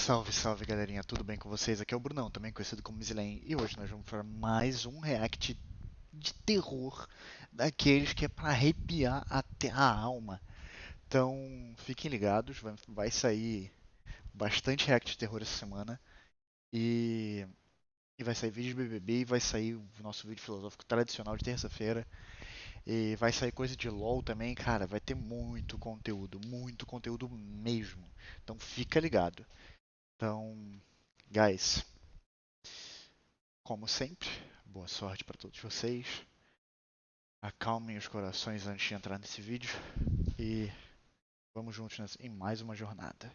Salve, salve galerinha, tudo bem com vocês? Aqui é o Brunão, também conhecido como Mizilen, e hoje nós vamos para mais um react de terror, daqueles que é para arrepiar até a alma. Então fiquem ligados, vai sair bastante react de terror essa semana, e, e vai sair vídeo de BBB, e vai sair o nosso vídeo filosófico tradicional de terça-feira, e vai sair coisa de LoL também, cara, vai ter muito conteúdo mesmo. Então fica ligado. Então, guys, como sempre, boa sorte para todos vocês. Acalmem os corações antes de entrar nesse vídeo e vamos juntos em mais uma jornada.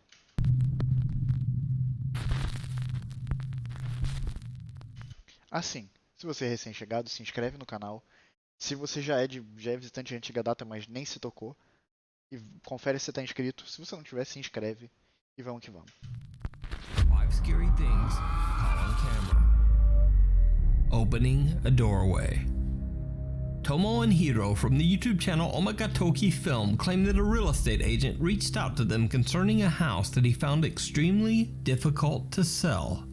Assim, se você é recém-chegado, se inscreve no canal. Se você já é visitante de antiga data, mas nem se tocou, e confere se você está inscrito. Se você não tiver, se inscreve e vamos que vamos. 5 scary things caught on camera. Opening a doorway. Tomo and Hiro from the YouTube channel Omagatoki Film claim that a real estate agent reached out to them concerning a house that he found extremely difficult to sell.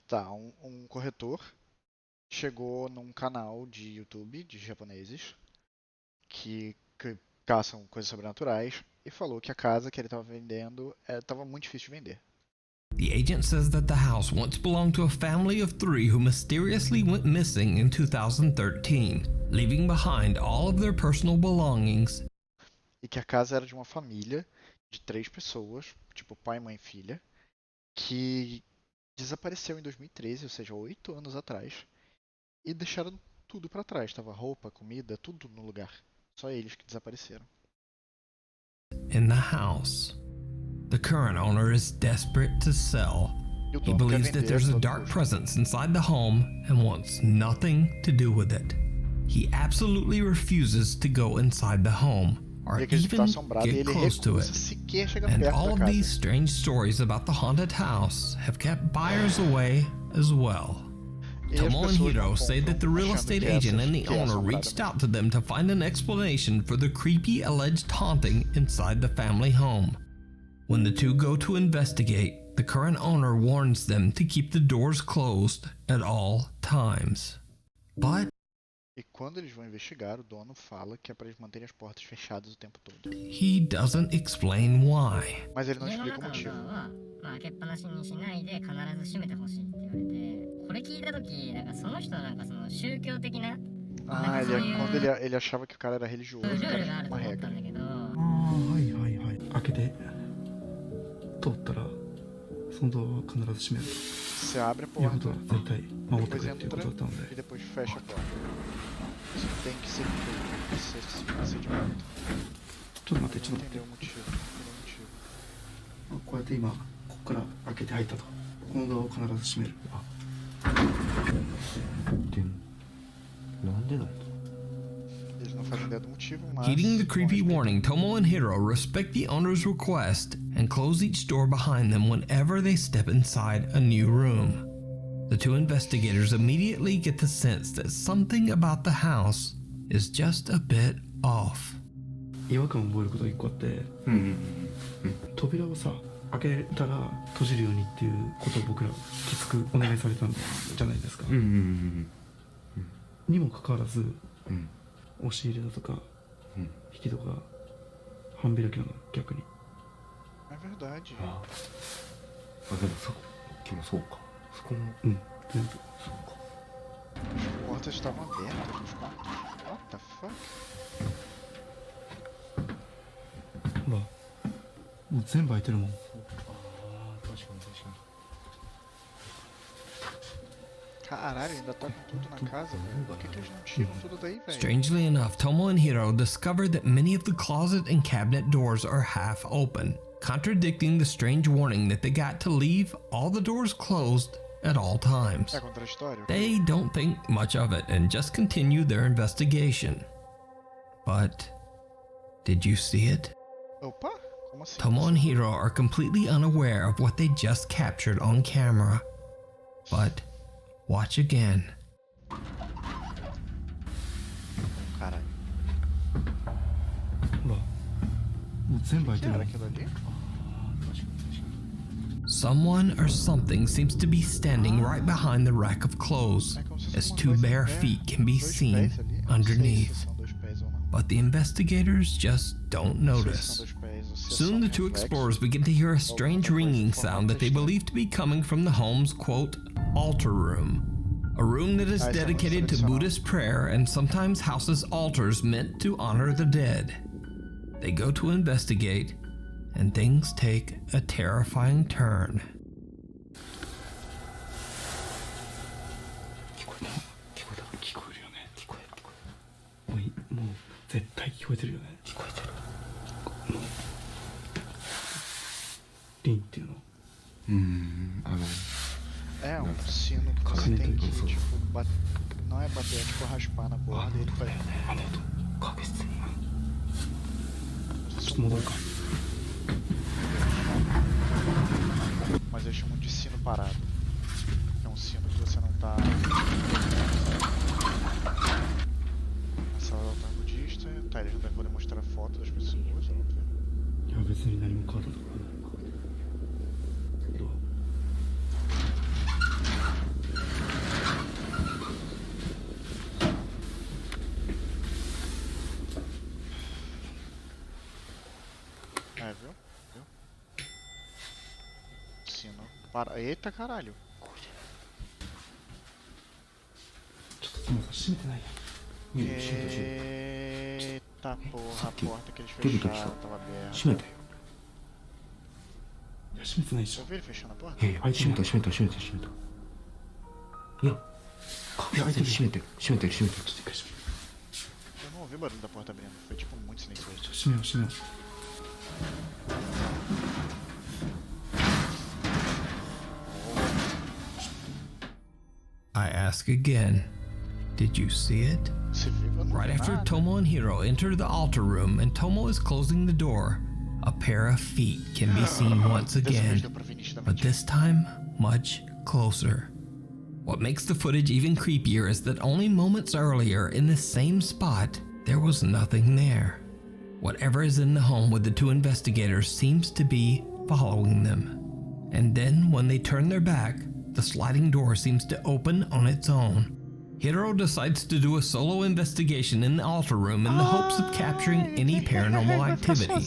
Tá, um corretor chegou num canal de YouTube de japoneses que caçam coisas sobrenaturais e falou que a casa que ele estava vendendo estava muito difícil de vender. The agent says that the house once belonged to a family of 3 who mysteriously went missing in 2013, leaving behind all of their personal belongings. E que a casa era de uma família de 3 pessoas, tipo pai, mãe e filha, que desapareceu em 2013, ou seja, 8 anos atrás, e deixaram tudo para trás. Tava roupa, comida, tudo no lugar. Só eles que desapareceram. In the house, the current owner is desperate to sell. E o He dono quer believes that vender there's a todo dark custo. presence inside the home and wants nothing to do with it. He absolutely refuses to go inside the home or Ele acredita que tá even assombrado e get ele close to recusa it. sequer chegar And perto all da of casa. these strange stories about the haunted house have kept buyers away as well. E as Tomo and pessoas Hiro não say that the compram real achando estate que agent and the que é owner assombrada reached mesmo. out to them to find an explanation for the creepy alleged haunting inside the family home. When the two go to investigate, the current owner warns them to keep the doors closed at all times. But E quando eles vão investigar, o dono fala que é para eles manterem as portas fechadas o tempo todo. he doesn't explain why. Mas ele não 家の explica o 中の motivo. ドアは、開けっぱなしにしないで必ず閉めてほしいって言われて、これ聞いた時なんかその人はなんかその宗教的な Ah, quando ele achava que o cara era religioso, ル que ール era があ tipo ると uma 思った regra. んだけど、はいはいはい開けて通ったらそのドアは必ず閉める Você abre a ということ porta, は絶対守って depois くれっていうこと entra だったの e で depois fecha a porta. Isso tem que ser feito, tem que ser esse procedimento. ちょっと待って Ele ちょ não っと待って entendeu o motivo.こうやって今ここから開けて入ったとこのドアを必ず閉めるなんでだよ Eles não fazem ideia do motivo, mas... Heeding the vão creepy respeitar. warning, Tomo and Hiro respect the owner's request and close each door behind them whenever they step inside a new room. The two investigators immediately get the sense that something about the house is just a bit off. 違和感を覚えることが一個あって扉をさ開けたら閉じるようにっていうことを僕らきつくお願いされたんじゃないですかにもかかわらず押し入れだとか引きとか半開きなの逆に É verdade. あでもさっきもそうかそこも全部そうか As portas estavam abertas nos quartos. What the fuck? ほらもう全部開いてるもんああ確かに確かに Caralho, ainda tá com tudo na casa, velho. Por que eles não tiram tudo daí, velho? Strangely enough, Tomo and Hiro discover that many of the closet and cabinet doors are half open, contradicting the strange warning that they got to leave all the doors closed at all times. É contraditório? They don't think much of it and just continue their investigation. But did you see it? Opa, como assim? Tomo and Hiro are completely unaware of what they just captured on camera. But watch again. Caralho. ほらもう全部開いてるも O que era ん aquilo ali? ああ確かに確かに Someone or something seems to be standing right behind the rack of clothes, É como se as fosse two uma coisa em bare pé, feet can be dois seen pés ali. Eu não sei se underneath. são dois pés ou não. But the investigators just don't Não sei se são notice. dois pés ou se é só Soon, the two reflexo. explorers begin to hear a strange ringing sound that they believe to be coming from the home's, quote, altar room. A room that is Ah, esse é muito dedicated to tradicional. Buddhist prayer and sometimes houses altars meant to honor the dead. They go to investigate, and things take a terrifying turn. 聞こえるよね。聞こえる。もう絶対聞こえてるよね。聞こえてる。リンっていうの。É um sino que você tem que, tipo, não é bater, é tipo raspar na borda e ele faz. 確実に。ちょっと戻るか。Mas eles chamam de sino parado. É um sino que você não tá. Na sala do altar budista, tá, eles não vai poder mostrar foto das pessoas, óbvio. いや別に何も変わったとかない。どう？ É, viu? Sino para. Eita caralho! ちょっともう閉めてないやん。閉めて閉めて。 Eita porra, a porta que eles Tudo que fecharam eles- tava aberta. 閉めたよ。いや閉めてないでしょ Eu。vi ele fechando a porta? いやいや、閉めた閉めた閉めた閉めた。いや、いや、閉めてる閉めてる閉めてる。ちょっと一回閉めよ Eu não ouvi o barulho da porta abrindo, foi tipo muito silencioso. う。閉めよう閉めよう。 I ask again, did you see it? Você viu? Eu não Right vi after nada. Tomo and Hiro enter the altar room and Tomo is closing the door, a pair of feet can be seen once Dessa vez again, deu pra ver nitidamente. but this time much closer. What makes the footage even creepier is that only moments earlier, in this same spot, there was nothing there. Whatever is in the home with the two investigators seems to be following them. And then, when they turn their back, the sliding door seems to open on its own. Hiro decides to do a solo investigation in the altar room in the hopes of capturing any paranormal activity. He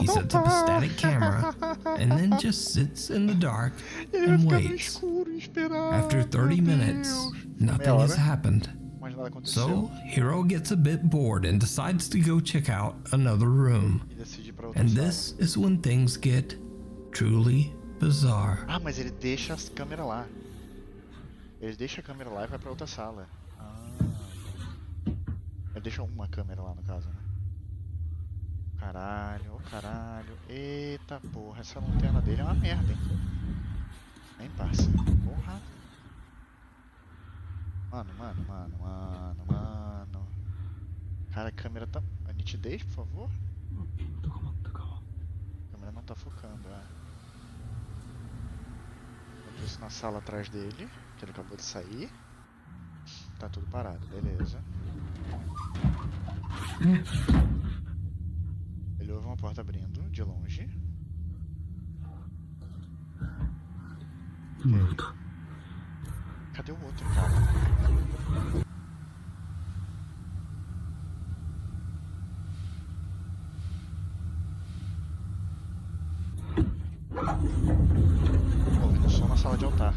sets up a static camera and then just sits in the dark Ele vai and ficar no waits. escuro esperando. After 30 meu minutes, Deus. nothing Meia has hora, happened. mas nada aconteceu. So, Hiro gets a bit bored and decides to go check out another room. E decide ir pra outra And sala. this is when things get truly bizarre. Ah, mas ele deixa a câmera lá. Ele deixa a câmera lá e vai pra outra sala. Ele deixa uma câmera lá no caso, né? Caralho, oh caralho. Eita porra, essa lanterna dele é uma merda, hein? Hein, parça? Porra. Mano. Cara, a câmera tá. A nitidez, por favor? どこ持ったか。 A câmera não tá focando, é. Eu isso na sala atrás dele, que ele acabou de sair. Tá tudo parado, beleza. Ele ouve uma porta abrindo, de longe. 今の音。 Cadê o outro, cara? Ouvindo som na sala de altar.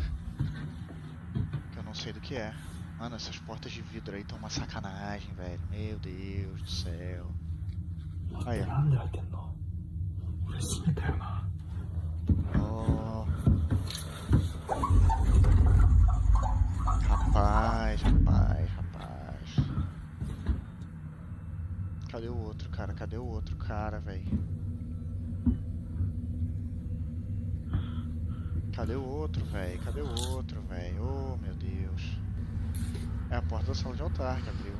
Que eu não sei do que é. Mano, essas portas de vidro aí estão uma sacanagem, velho. Meu Deus do céu. Aí, ó. なんで開いてんの？俺閉めたよな。 Oh. Rapaz. Cadê o outro cara? Cadê o outro cara, velho? Cadê o outro, velho? Cadê o outro, velho? Oh, meu Deus. É a porta da sala de altar que abriu.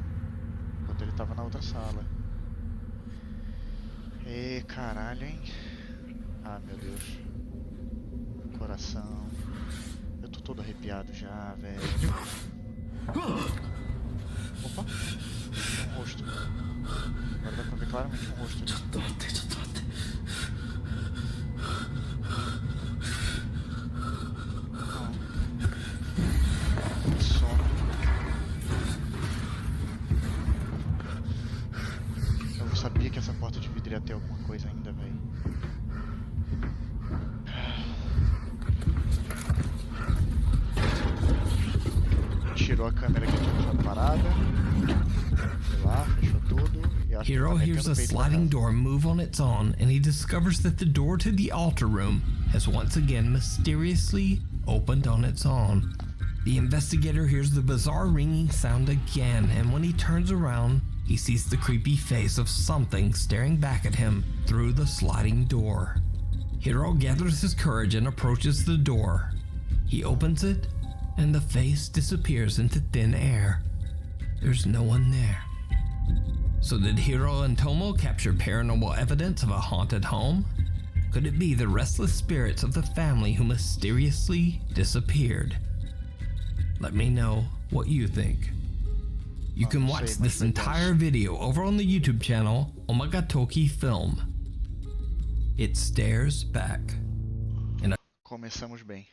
Enquanto ele tava na outra sala. Ê, caralho, hein? Ah, meu Deus. Coração. Eu tô todo arrepiado já, velho. Opa! Um rosto. Agora dá pra ver claramente um rosto ali. ちょっと待ってちょっと待って。ligou a câmera aqui na parada. Foi lá, fechou tudo. E acho que Hero tá metendo hears a o peito pra sliding casa. door move on its own, and he discovers that the door to the altar room has once again mysteriously opened on its own. The investigator hears the bizarre ringing sound again, and when he turns around, he sees the creepy face of something staring back at him through the sliding door. Hiro gathers his courage and approaches the door. He opens it, and the face disappears into thin air. There's no one there. So did Hiro and Tomo capture paranormal evidence of a haunted home? Could it be the restless spirits of the family who mysteriously disappeared? Let me know what you think. You can watch this entire video over on the YouTube channel Omagatoki Film. It stares back. Começamos bem.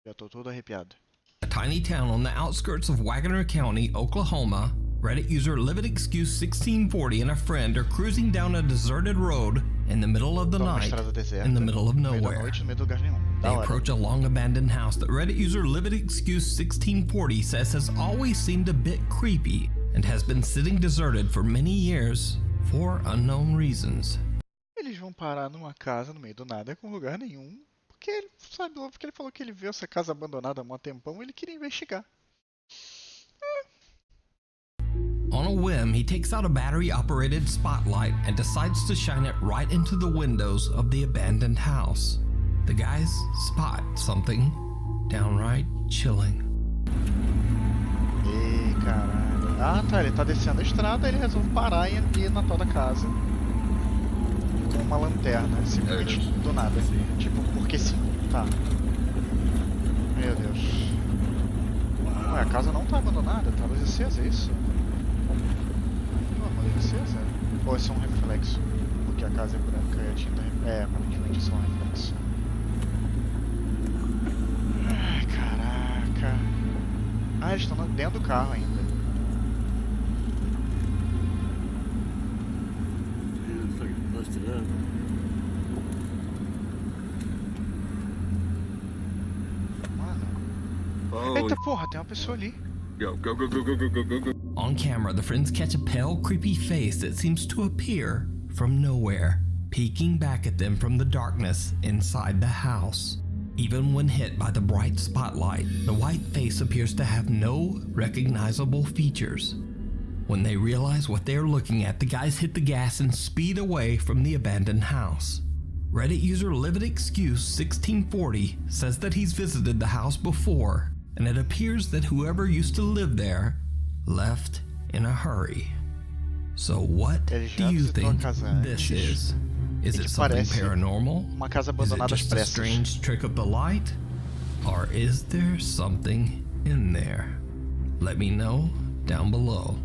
Já tô todo arrepiado. A tiny town on the outskirts of Wagner County, Oklahoma, Reddit user LividExcuse1640 and a friend are cruising down a deserted road in the middle of the Tô numa night, estrada deserta, in the middle of no meio da nowhere. noite, no meio de lugar nenhum. Da They hora. approach a long abandoned house that Reddit user LividExcuse1640 says has always seemed a bit creepy and has been sitting deserted for many years for unknown reasons. Eles vão parar numa casa no meio do nada com lugar nenhum. Porque ele, sabe, porque ele falou que ele viu essa casa abandonada há um tempão e ele queria investigar. On a whim, he takes out a battery-operated spotlight and decides to shine it right into the windows of the abandoned house. The guys spot something downright chilling. Ih, caralho. Ah, tá, ele tá descendo a estrada, ele resolve parar e ir na tal da casa. Com uma lanterna, simplesmente do nada. Tipo, porque sim. Tá. Meu Deus. Ué, a casa não tá abandonada, tá luz acesa, é isso? Não, uma luz acesa? Ou é só um reflexo? Porque a casa é branca e a tinta aparentemente é só um reflexo. Ai, caraca. Ah, eles estão dentro do carro ainda. Mano. Eita porra, tem uma pessoa ali. On camera, the friends catch a pale, creepy face that seems to appear from nowhere, peeking back at them from the darkness inside the house. Even when hit by the bright spotlight, the white face appears to have no recognizable features. When they realize what they are looking at, the guys hit the gas and speed away from the abandoned house. Reddit user LividExcuse1640 says that he's visited the house before, and it appears that whoever used to live there left in a hurry. So what do you think this is? Is it something paranormal? Uma casa Is it abandonada às just a pressas. strange trick of the light? Or is there something in there? Let me know down below.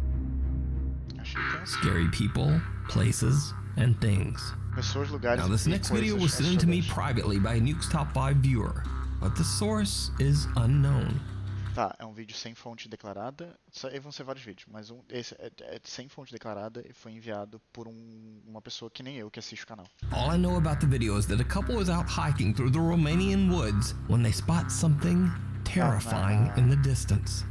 Achei que tem Scary people, places, and things. pessoas, lugares Now, this e next video coisas was sent to me assustadoras. privately by a Nuke's Top 5 viewer, but the source is unknown. Tá, é um vídeo sem fonte declarada. Aí vão ser vários vídeos, mas esse é sem fonte declarada e foi enviado por uma pessoa que nem eu que assiste o canal. All I know about the video is that a couple is out hiking through the Romanian woods when they spot something terrifying in the distance.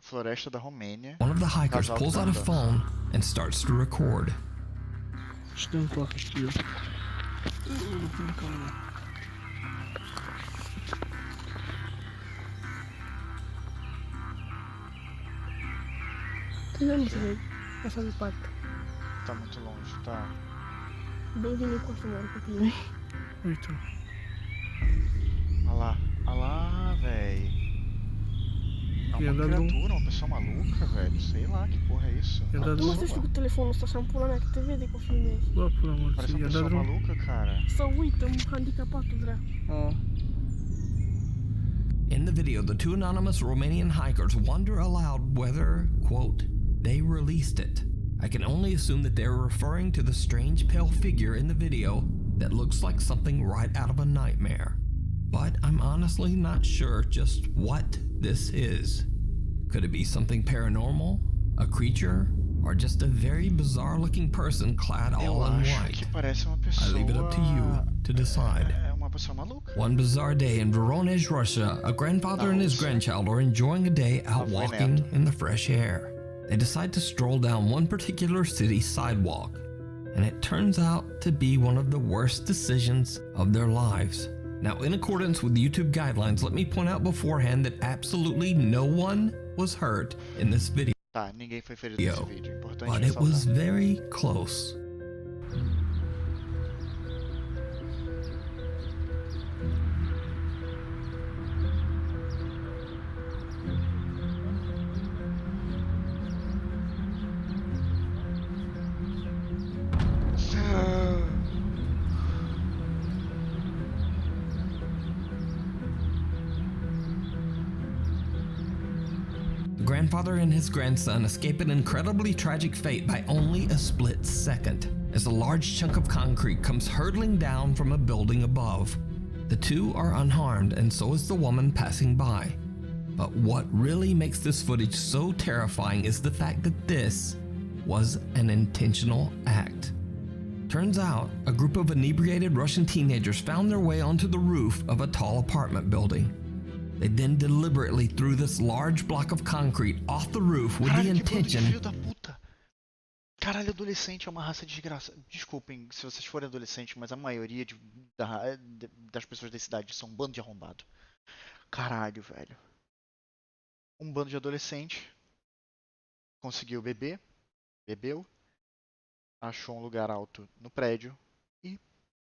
Floresta da Romênia. One of the hikers Casal pulls out a andando. phone and starts to record. Tem um toque aqui, ó. Vamos ver essa do parque. Tá muito longe, tá. Bem de encosto moro um pouquinho. Eita. Olha lá, véi. É E uma andando- criatura, uma pessoa maluca, velho. Sei lá que porra é isso. E andando- Tu não sei se o telefone está sempre por onde te vede com o filme desse. Bă, pula mă, Parece uma ia pessoa dat drum. maluca, cara. Să uită, un handicapat, vrea. Ah. In the video, the two anonymous Romanian hikers wonder aloud whether, quote, they released it. I can only assume that they're referring to the strange pale figure in the video that looks like something right out of a nightmare. But I'm honestly not sure just what this is. Could it be something paranormal, a creature, or just a very bizarre looking person clad Eu all in acho white? que parece uma I pessoa. leave it up to you to decide. É uma uma pessoa maluca. One bizarre day in Voronezh, Russia, a grandfather and his grandchild are enjoying a day out walking in the fresh air. They decide to stroll down one particular city sidewalk, and it turns out to be one of the worst decisions of their lives. Now, in accordance with YouTube guidelines, let me point out beforehand that absolutely no one was hurt in this video, Tá, ninguém foi ferido nesse vídeo. Importante but it was ressaltar. very close. The grandfather and his grandson escape an incredibly tragic fate by only a split second, as a large chunk of concrete comes hurtling down from a building above. The two are unharmed, and so is the woman passing by. But what really makes this footage so terrifying is the fact that this was an intentional act. Turns out, a group of inebriated Russian teenagers found their way onto the roof of a tall apartment building. They then deliberately threw this large block of concrete off the roof with the Caralho, que bando de intention. filho da puta. Caralho, adolescente é uma raça de desgraça. Desculpem se vocês forem adolescentes, mas a maioria das pessoas da cidade são um bando de arrombado. Caralho, velho. Um bando de adolescente conseguiu beber, bebeu, achou um lugar alto no prédio e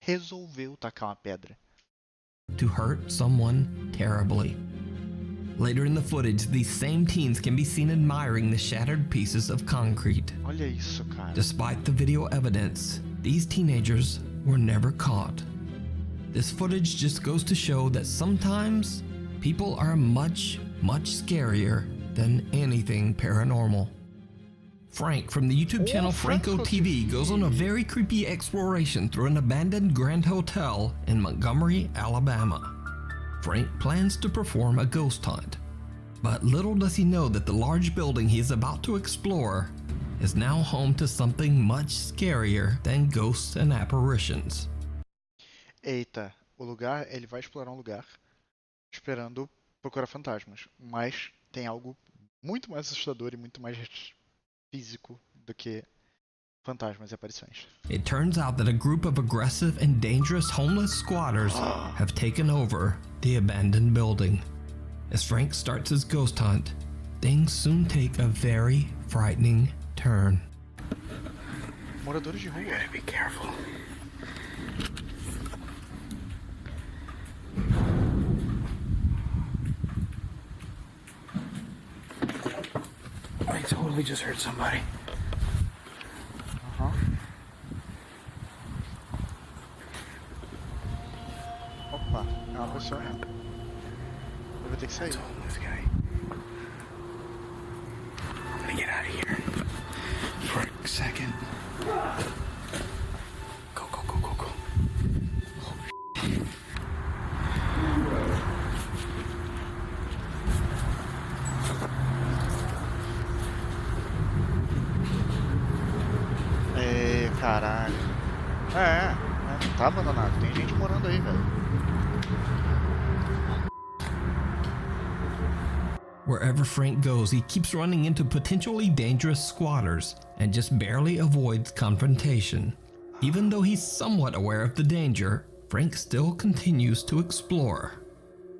resolveu tacar uma pedra. To hurt someone terribly. Later in the footage, these same teens can be seen admiring the shattered pieces of concrete. Olha isso, cara. Despite the video evidence, these teenagers were never caught. This footage just goes to show that sometimes people are much, much scarier than anything paranormal. Frank from the YouTube channel Franco TV goes on a very creepy exploration through an abandoned Grand Hotel in Montgomery, Alabama. Frank plans to perform a ghost hunt, but little does he know that the large building he is about to explore is now home to something much scarier than ghosts and apparitions. Eita, o lugar, ele vai explorar um lugar esperando procurar fantasmas, mas tem algo muito mais assustador e muito mais físico do que fantasmas e aparições. It turns out that a group of aggressive and dangerous homeless squatters have taken over the abandoned building. As Frank starts his ghost hunt, things soon take a very frightening turn. Moradores de rua. You gotta be careful. I totally just heard somebody. Opa, é uma pessoa. Eu vou ter que sair. This guy. I'm gonna get out of here for a second. Go, go, go, go, go. Ei, caralho. Não tá abandonado. Tem gente morando aí, velho. Wherever Frank goes, he keeps running into potentially dangerous squatters and just barely avoids confrontation. Even though he's somewhat aware of the danger, Frank still continues to explore.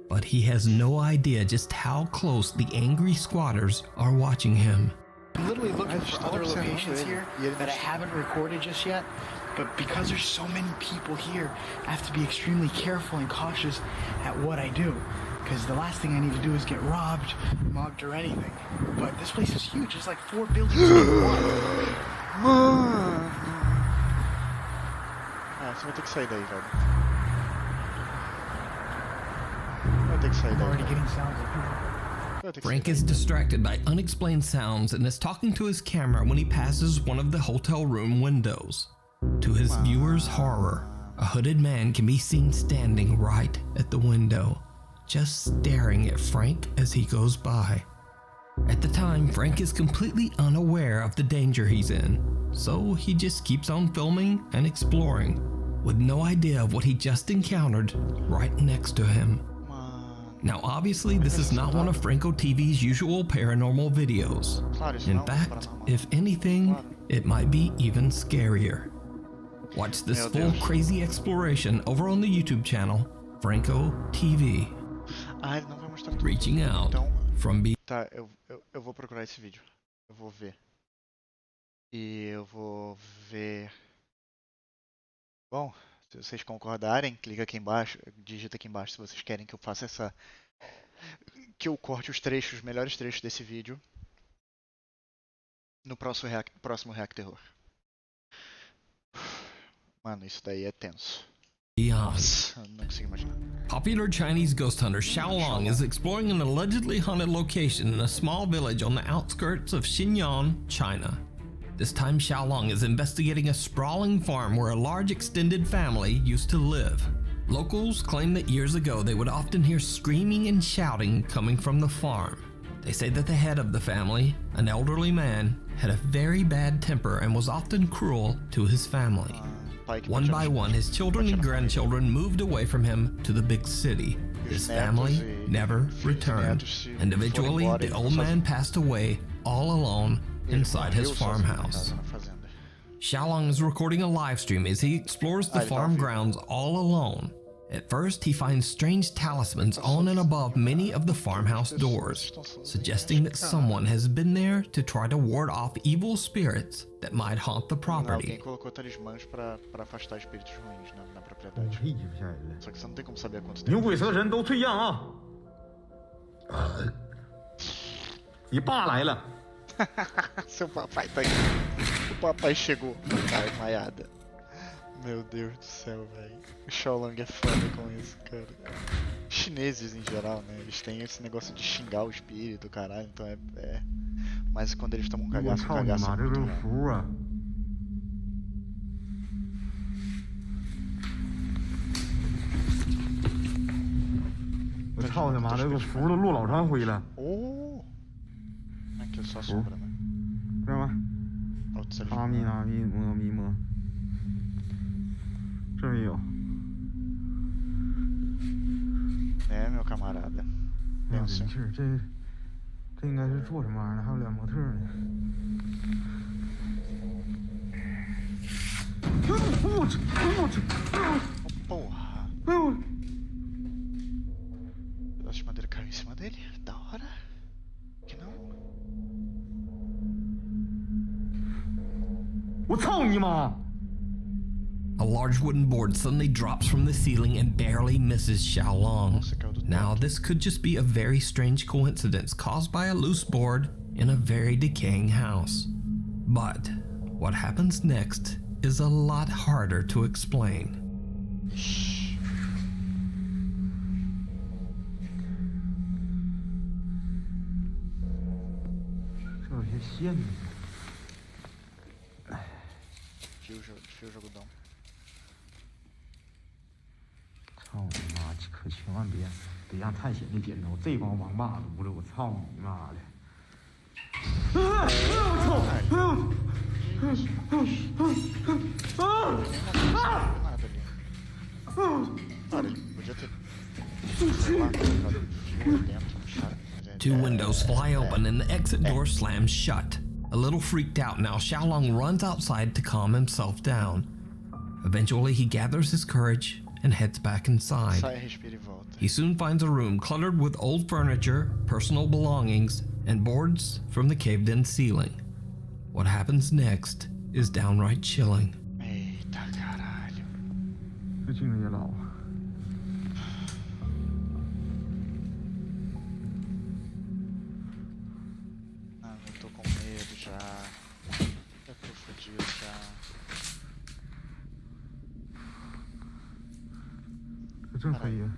But he has no idea just how close the angry squatters are watching him. I'm literally looking for other locations here that I haven't recorded just yet, but because there's so many people here, I have to be extremely careful and cautious at what I do, because the last thing I need to do is get robbed, mugged, or anything. But this place is huge. It's like 4 buildings in one. Você vai ter que sair daí, velho. Vai ter que sair daí. Already Velho. getting sounds of people. Vai ter que Frank sair is daí. distracted by unexplained sounds and is talking to his camera when he passes one of the hotel room windows. To his viewers' horror, a hooded man can be seen standing right at the window, just staring at Frank as he goes by. At the time, Frank is completely unaware of the danger he's in, so he just keeps on filming and exploring, with no idea of what he just encountered right next to him. Mano. Now, obviously, this is not one of Franco TV's usual paranormal videos. Claro, isso In não é um fact, paranormal. if anything, Claro. it might be even scarier. Watch this Meu full Deus. crazy exploration over on the YouTube channel, Franco TV. Ah, ele não vai mostrar tudo. Reaching out Então, from be tá, eu vou procurar esse vídeo. Eu vou ver. E eu vou ver. Bom, se vocês concordarem, clica aqui embaixo, digita aqui embaixo se vocês querem que eu faça essa. Que eu corte os trechos, os melhores trechos desse vídeo no próximo ReacTERROR. Mano, isso daí é tenso. beyond. Nossa, não consigo imaginar. Popular Chinese ghost hunter Xiaolong is exploring an allegedly haunted location in a small village on the outskirts of Xinjiang, China. This time, Xiaolong is investigating a sprawling farm where a large extended family used to live. Locals claim that years ago they would often hear screaming and shouting coming from the farm. They say that the head of the family, an elderly man, had a very bad temper and was often cruel to his family. Pai que One bate by na- one, his children and grandchildren moved away from him to the big city. His family never returned, and eventually the old man passed away all alone Ele inside his morreu sozinho na farmhouse. casa, na fazenda. Xiaolong is recording a live stream as he explores the ele tá ao farm vivo. grounds all alone. At first, he finds strange talismans on and above many of the farmhouse doors, suggesting that someone has been there to try to ward off evil spirits that might haunt the Alguém property. colocou talismãs pra afastar espíritos ruins na propriedade. 屁不吓人了。 Só que você não tem como saber há quanto 牛 tempo. 鬼蛇神都退让啊！你爸来了。 Seu papai tá aí. O papai chegou. Cara, maiada. Meu Deus do céu, velho. O Xiaolong é foda com isso, cara. Chineses em geral, né? Eles têm esse negócio de xingar o espírito, caralho. Então é. Mas quando eles tomam um 我 cagaço, o 操你 cagaço 妈， é 这 muito 是 bom. 符啊！我操他妈，这个符都落老长灰了， Oh! Aqui é só a sombra, né? 知道吗？ Outros ali. 阿弥阿弥摩弥摩，这没有。 É, meu camarada. 没有 Pensa. 人气儿，这应该是做什么玩意儿的？还有俩模特呢。我去！我去！ Porra! 哎呦！ Pedaço de madeira caiu em cima dele. Da hora. Que não? 我操你妈！ A large wooden board suddenly drops from the ceiling and barely misses Xiaolong. Nossa, caiu do Now, teto. this could just be a very strange coincidence caused by a loose board in a very decaying house. But what happens next is a lot harder to explain. 这有些线呢。 Fio de algodão. 操你妈！可千万别让探险的点着这帮王八犊子！我操你妈的！我操！Nada ali. Cara, ele podia ter. Sei lá, colocado fio dentro no chá. Two windows fly open and the exit door slams shut. A little freaked out now, Xiaolong runs outside to calm himself down. Eventually, he gathers his courage and heads back inside. Sai, respira e volta. He soon finds a room cluttered with old furniture, personal belongings, and boards from the caved-in ceiling. What happens next is downright chilling. Eita caralho. 这镜子也老。 Ah, eu tô com medo já. Eu tô fodido já. 这真黑呀！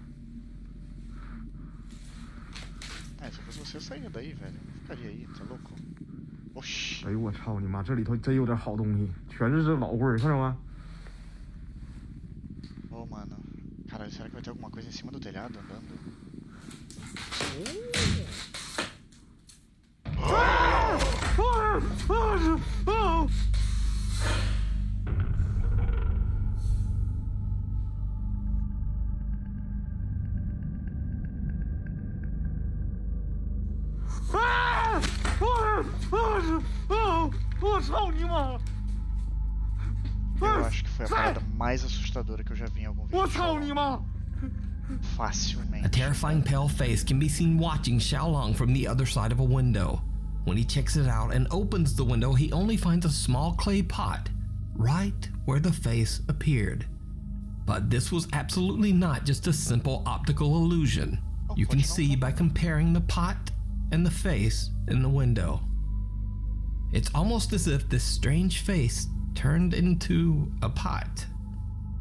É, se fosse você, eu saía daí, velho. Eu não ficaria aí, tá louco? Oxi. 哎呦我操你妈！这里头真有点好东西，全是这老棍儿，看着吗？ Ô, mano. Caralho, será que vai ter alguma coisa em cima do telhado andando? Eu acho que foi a parada mais assustadora que eu já vi em algum vídeo. Facilmente. A terrifying pale face can be seen watching Xiaolong from the other side of a window. When he checks it out and opens the window, he only finds a small clay pot right where the face appeared. But this was absolutely not just a simple optical illusion. You can see by comparing the pot and the face in the window. It's almost as if this strange face turned into a pot.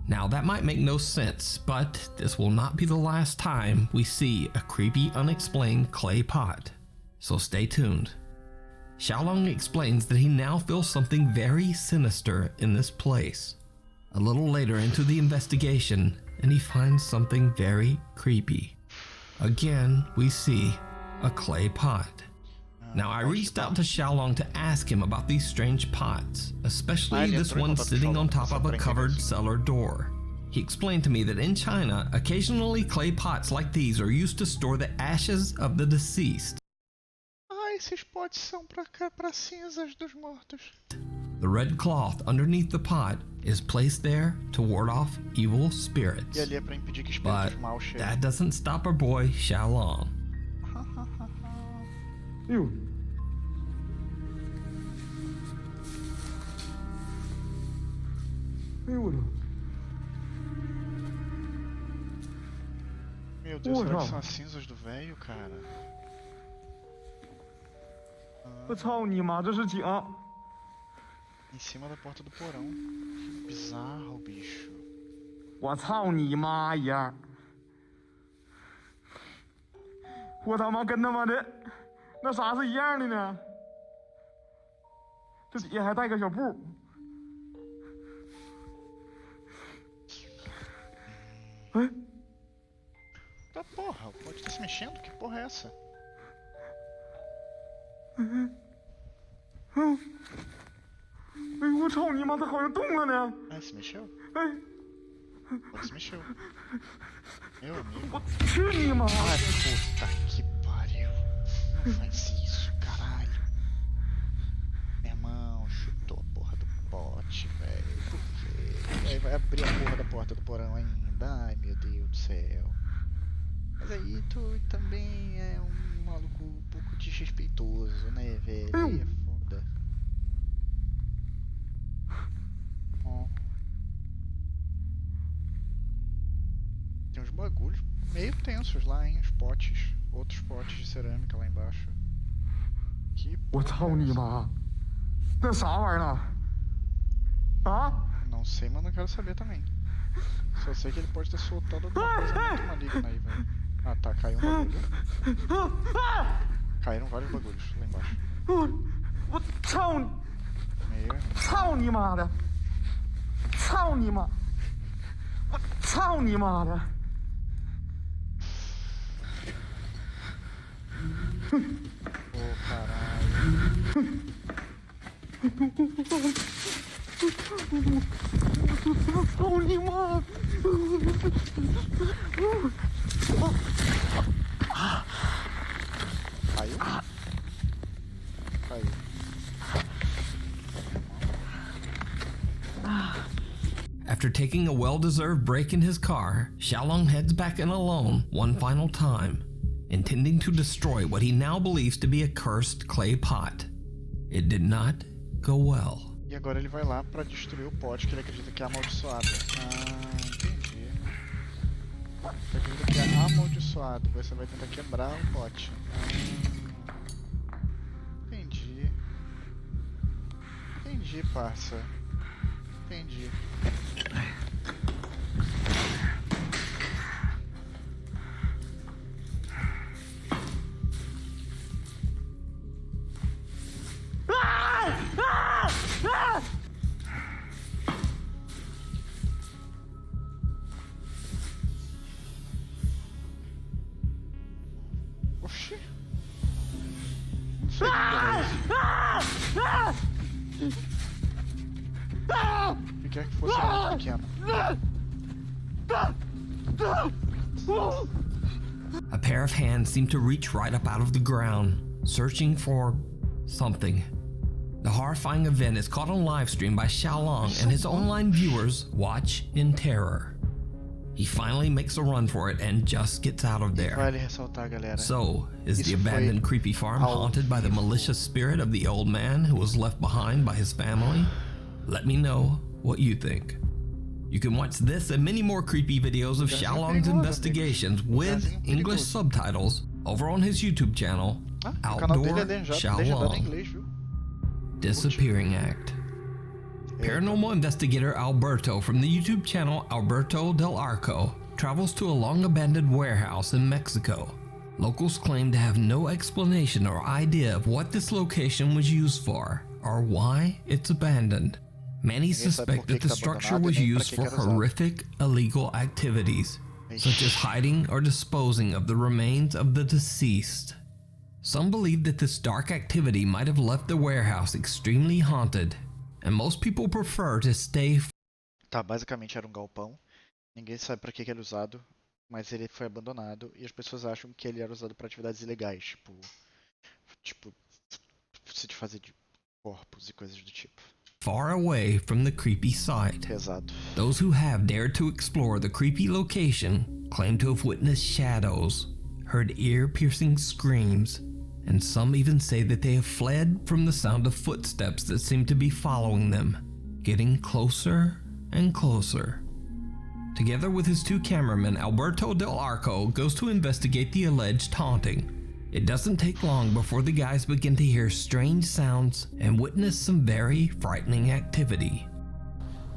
Now that might make no sense, but this will not be the last time we see a creepy, unexplained clay pot. So stay tuned. Xiaolong explains that he now feels something very sinister in this place. A little later into the investigation, and he finds something very creepy. Again, we see a clay pot. Now, I reached out to Xiaolong to ask him about these strange pots, especially this one sitting on top of a covered cellar door. He explained to me that in China, occasionally clay pots like these are used to store the ashes of the deceased. Ah, esses potes são pra cinzas dos mortos. The red cloth underneath the pot is placed there to ward off evil spirits. E ali é pra impedir que But espíritos maus cheguem. that doesn't stop our boy Xiaolong. Eu. Meu Deus, será que são as cinzas do velho, cara? 我操你妈，这是井！ Em cima da porta do porão. Que bizarro, bicho. 我操你妈呀！我他妈跟他妈的那啥是一样的呢？这底下还带个小布。哎， Tá porra, o pote tá se mexendo? Que porra é essa? 哎，我操你妈，它好像动了呢！ Ah, se mexeu? 哎， O pote se mexeu. Meu amigo. 我去你妈！ Ai, puta que pariu. Não faz isso, caralho. Meu irmão, chutou a porra do pote, velho. Por quê? Aí vai abrir a porra da porta do porão ainda. Ai, meu Deus do céu. Mas aí tu também é um maluco um pouco desrespeitoso, né, velho? Aí é foda. Ó. Tem uns bagulhos meio tensos lá, hein? Os potes. Outros potes de cerâmica lá embaixo. Que 我操你妈！那啥玩意儿呢？啊？ Não sei, mas não quero saber também. Só sei que ele pode ter soltado alguma coisa muito maligna aí, velho. Ah, tá, caiu um bagulho. Caíram vários bagulhos lá embaixo. 我操你！ Meu, 操你妈的！操你妈！我操你妈的！ Ô, caralho. 操你妈！ Caiu? Caiu. After taking a well-deserved break in his car, Xiaolong heads back in alone one final time, intending to destroy what he now believes to be a cursed clay pot. It did not go well. E agora ele vai lá pra destruir o pote que ele acredita que é amaldiçoado. Ah, entendi. Você acredita que é amaldiçoado, você vai tentar quebrar o pote. Entendi. Entendi, parça. Entendi. Oxi. Não sei o que é isso. Eu queria que fosse muito pequeno. A pair of hands seem to reach right up out of the ground, searching for something. The horrifying event is caught on live stream by Xiaolong, and his online viewers watch in terror. He finally makes a run for it and just gets out of there. Vale ressaltar, galera. So, is the Isso foi abandoned creepy farm ao haunted by the malicious spirit of the old man who was left behind by his family? Let me know what you think. You can watch this and many more creepy videos of Xiaolong's investigations with English subtitles over on his YouTube channel, O canal dele Outdoor é legendado em Xiaolong. inglês, viu? Disappearing Act. Paranormal investigator Alberto from the YouTube channel Alberto del Arco travels to a long-abandoned warehouse in Mexico. Locals claim to have no explanation or idea of what this location was used for or why it's abandoned. Many suspect that the structure was used for horrific illegal activities, such as hiding or disposing of the remains of the deceased. Some believe that this dark activity might have left the warehouse extremely haunted, and most people prefer to stay. Tá, basicamente era um galpão. Ninguém sabe pra que ele é usado, mas ele foi abandonado e as pessoas acham que ele era usado para atividades ilegais, tipo se fazer de corpos e coisas do tipo. Far away from the creepy site. Pesado. Those who have dared to explore the creepy location claim to have witnessed shadows, heard ear-piercing screams, and some even say that they have fled from the sound of footsteps that seem to be following them, getting closer and closer. Together with his two cameramen, Alberto del Arco goes to investigate the alleged haunting. It doesn't take long before the guys begin to hear strange sounds and witness some very frightening activity.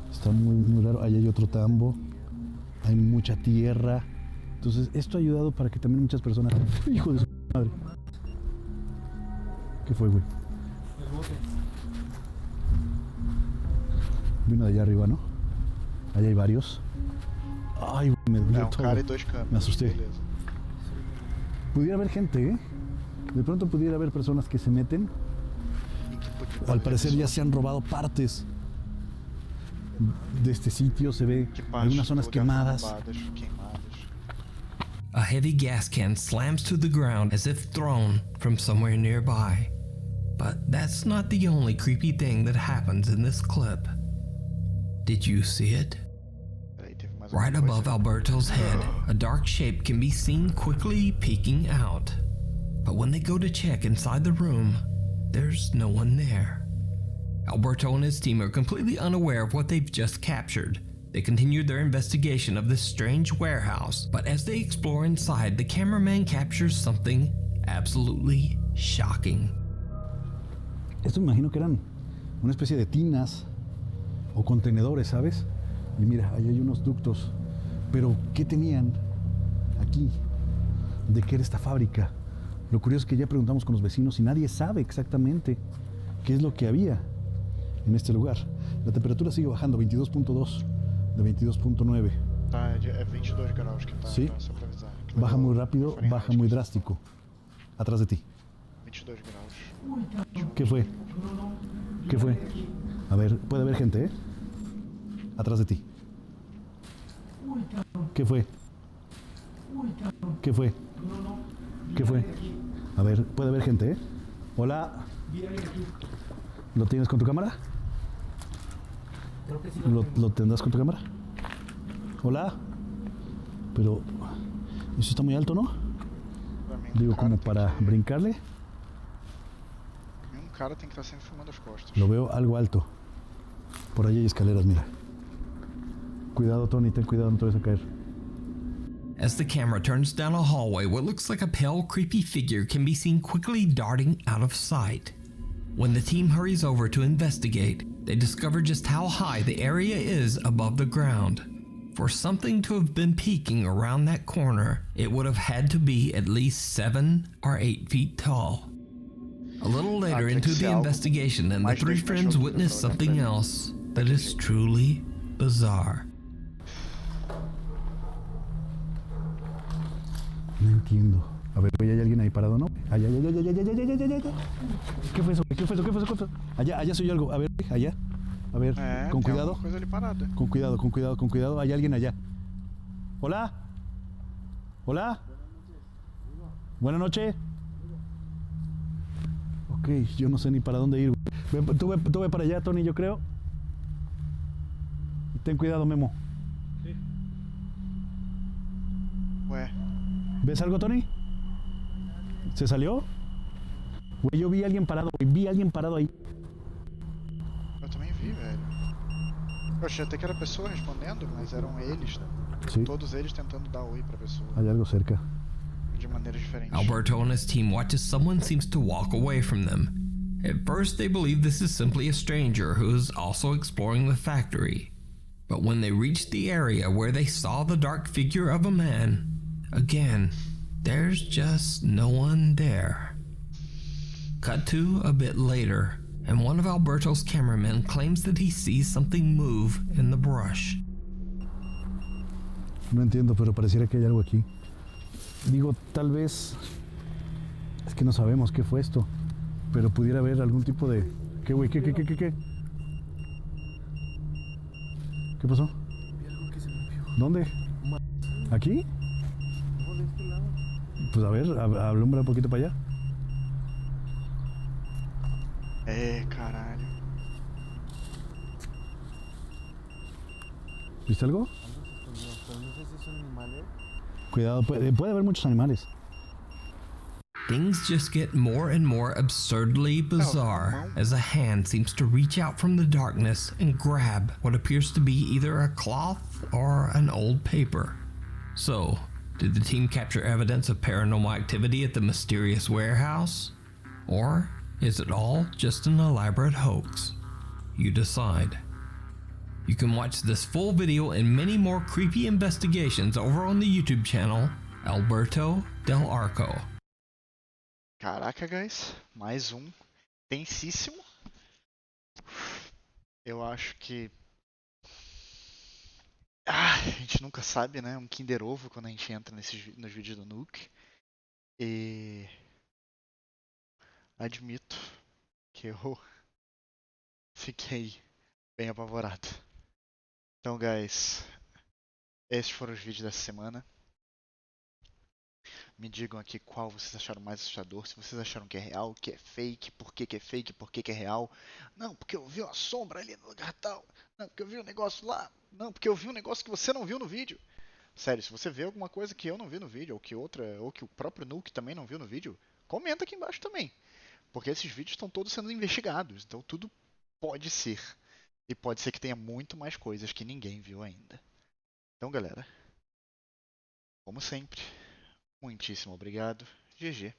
Está muy raro. Ahí hay otro tambo. Hay mucha tierra. Entonces, esto ha ayudado para que también muchas personas... ¡Hijo de su madre! ¿Qué fue, güey? El bote. Vino de allá arriba, ¿no? Allá hay varios. Ay, güey, me dolió todo. Cara e dois câmeras. Me asusté. Beleza. Pudiera haber gente, ¿eh? De pronto pudiera haber personas que se meten. Al parecer ya se han robado partes de este sitio. Se ve algunas zonas quemadas. A heavy gas can slams to the ground as if thrown from somewhere nearby. But that's not the only creepy thing that happens in this clip. Did you see it? Right above Alberto's head, a dark shape can be seen quickly peeking out. But when they go to check inside the room, there's no one there. Alberto and his team are completely unaware of what they've just captured. They continue their investigation of this strange warehouse, but as they explore inside, the cameraman captures something absolutely shocking. Esto me imagino que eran una especie de tinas o contenedores, ¿sabes? Y mira, ahí hay unos ductos. Pero, ¿qué tenían aquí? ¿De qué era esta fábrica? Lo curioso es que ya preguntamos con los vecinos y nadie sabe exactamente qué es lo que había en este lugar. La temperatura sigue bajando, 22.2 de 22.9. Tá, é 22 graus que tá, Sí. só pra avisar. Baja muy rápido, baja muy drástico. Atrás de ti. 22 graus. ¿Qué fue? ¿Qué fue? A ver, puede haber gente, ¿eh? Atrás de ti. ¿Qué fue? ¿Qué fue? ¿Qué fue? A ver, puede haber gente, ¿eh? Hola. ¿Lo tienes con tu cámara? ¿Lo tendrás con tu cámara? Hola. Pero eso está muy alto, ¿no? Digo, como para brincarle. Cara tem que estar sempre filmando as costas. Lo veo algo alto. Por allí hay escaleras, mira. Cuidado, Tony, ten cuidado, no te vayas a caer. As the camera turns down a hallway, what looks like a pale, creepy figure can be seen quickly darting out of sight. When the team hurries over to investigate, they discover just how high the area is above the ground. For something to have been peeking around that corner, it would have had to be at least 7 or 8 feet tall. A little later into the investigation, and the three friends witness something else that is truly bizarre. No entiendo. A ver, ¿hay alguien ahí parado, no? Allá. ¿Qué fue eso? ¿Qué fue eso? ¿Qué fue eso? Allá se oyó algo. A ver, allá. A ver, con cuidado. Coisa ali parada. Con cuidado. Hay alguien allá. Hola. Hola. Buenas noches. Ok. Ok, yo no sé ni para dónde ir. Tú ve para allá, Tony, yo creo. Y ten cuidado, Memo. Ué, ¿Ves algo, Tony? ¿Se salió? Güey, yo vi a alguien parado, güey. Vi a alguien parado ahí. eu também vi, velho. Eu achei até que era a pessoa respondendo, mas eram eles, tá? Sí, Todos eles tentando dar oi pra pessoa, hay algo cerca. de maneiras diferentes. Alberto and his team watch as someone seems to walk away from them. At first, they believe this is simply a stranger who is also exploring the factory. But when they reach the area where they saw the dark figure of a man, again, there's just no one there. Cut to a bit later, and one of Alberto's cameramen claims that he sees something move in the brush. No entiendo, pero pareciera que hay algo aquí. Digo, tal vez... Es que no sabemos qué fue esto. Pero pudiera haber algún tipo de... ¿Qué, güey? ¿Qué? ¿Qué pasó? ¿Dónde? ¿Aquí? Pues a ver, alumbra un poquito para allá. Caralho. ¿Viste algo? Cuidado, puede haber muchos animales. Things just get more and more absurdly bizarre as a hand seems to reach out from the darkness and grab what appears to be either a cloth or an old paper. So, did the team capture evidence of paranormal activity at the mysterious warehouse? Or is it all just an elaborate hoax? You decide. You can watch this full video and many more creepy investigations over on the YouTube channel Alberto Del Arco. Caraca, guys. Mais um. Tensíssimo. Eu acho que... a gente nunca sabe, né? Um Kinder Ovo quando a gente entra nos vídeos do Nuke. E... admito que eu fiquei bem apavorado. Então, guys, esses foram os vídeos dessa semana. Me digam aqui qual vocês acharam mais assustador, se vocês acharam que é real, que é fake, por que é fake, por que é real. Não, porque eu vi uma sombra ali no lugar tal. Não, porque eu vi um negócio lá. Não, porque eu vi um negócio que você não viu no vídeo. Sério, se você vê alguma coisa que eu não vi no vídeo, ou que o próprio Nuke também não viu no vídeo, comenta aqui embaixo também. Porque esses vídeos estão todos sendo investigados, então tudo pode ser. E pode ser que tenha muito mais coisas que ninguém viu ainda. Então, galera, como sempre, muitíssimo obrigado. GG.